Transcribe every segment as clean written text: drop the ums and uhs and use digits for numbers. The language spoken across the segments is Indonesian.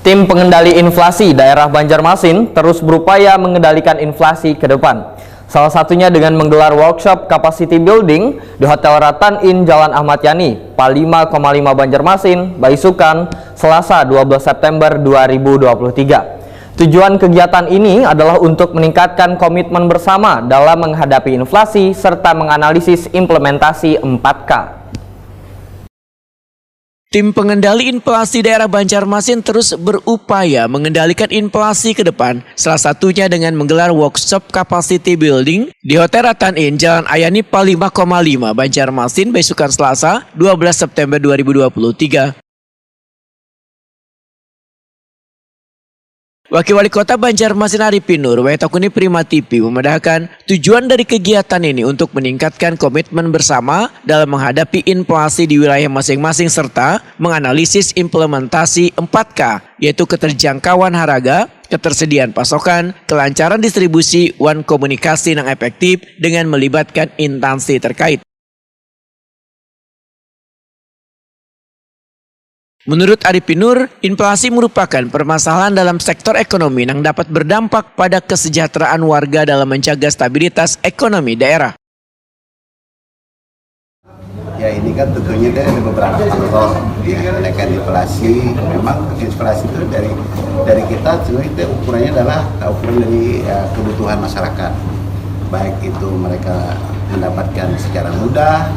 Tim pengendali inflasi daerah Banjarmasin terus berupaya mengendalikan inflasi ke depan. Salah satunya dengan menggelar workshop capacity building di Hotel Ratan Inn Jalan Ahmad Yani, PAL 5,5 Banjarmasin, Baisukan, Selasa 12 September 2023. Tujuan kegiatan ini adalah untuk meningkatkan komitmen bersama dalam menghadapi inflasi serta menganalisis implementasi 4K. Tim pengendali inflasi daerah Banjarmasin terus berupaya mengendalikan inflasi ke depan, salah satunya dengan menggelar workshop capacity building di Hotel Ratan Inn Jalan Ayani PAL 5,5 Banjarmasin, Baisukan, Selasa 12 September 2023. Wakil Wali Kota Banjarmasin Arifin Nur Wetokuni Prima TV memedahkan tujuan dari kegiatan ini untuk meningkatkan komitmen bersama dalam menghadapi inflasi di wilayah masing-masing serta menganalisis implementasi 4K, yaitu keterjangkauan harga, ketersediaan pasokan, kelancaran distribusi, komunikasi yang efektif dengan melibatkan instansi terkait. Menurut Arifin Nur, inflasi merupakan permasalahan dalam sektor ekonomi yang dapat berdampak pada kesejahteraan warga dalam menjaga stabilitas ekonomi daerah. Ya, ini kan tentunya ada beberapa faktor ya, menaikkan inflasi. Memang inflasi itu dari kita sebenarnya ukurannya adalah ukuran dari kebutuhan masyarakat. Baik itu mereka mendapatkan secara mudah,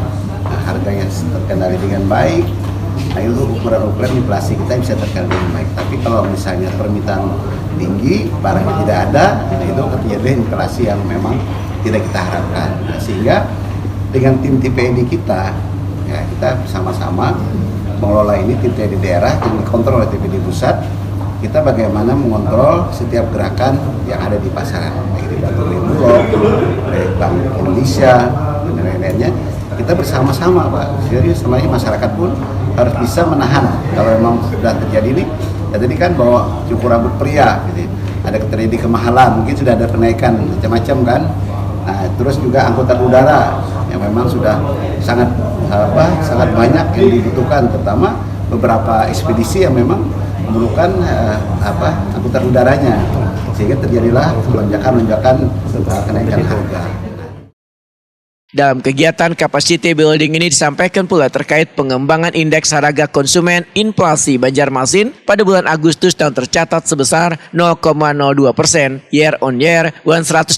harganya terkendali dengan baik. Nah, itu ukuran-ukuran inflasi kita bisa terkendali dengan baik. Tapi kalau misalnya permintaan tinggi, barangnya tidak ada, itu terjadi inflasi yang memang tidak kita harapkan. Nah, sehingga dengan tim TPD kita, ya, kita bersama-sama mengelola ini, tim TPD daerah yang dikontrol oleh TPD pusat. Kita bagaimana mengontrol setiap gerakan yang ada di pasaran, baik di Bulog, oleh Bank Indonesia, dan lain-lainnya. Kita bersama-sama, Pak. Jadi sebenarnya masyarakat pun harus bisa menahan kalau memang sudah terjadi ini. Ya tadi kan bahwa cukur rambut pria, gitu. Ada terjadi kemahalan, mungkin sudah ada kenaikan macam-macam kan. Nah, terus juga angkutan udara yang memang sudah sangat banyak yang dibutuhkan, terutama beberapa ekspedisi yang memang memerlukan angkutan udaranya, sehingga terjadilah lonjakan kenaikan harga. Dalam kegiatan capacity building ini disampaikan pula terkait pengembangan indeks harga konsumen inflasi Banjarmasin pada bulan Agustus yang tercatat sebesar 0,02% year on year dan 150%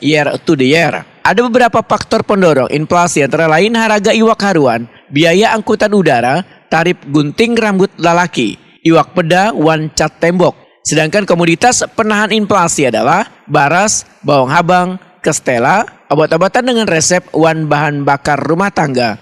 year to the year. Ada beberapa faktor pendorong inflasi antara lain harga iwak haruan, biaya angkutan udara, tarif gunting rambut lalaki, iwak peda, cat tembok. Sedangkan komoditas penahan inflasi adalah baras, bawang habang, kestela, obat-obatan dengan resep, bahan bakar rumah tangga.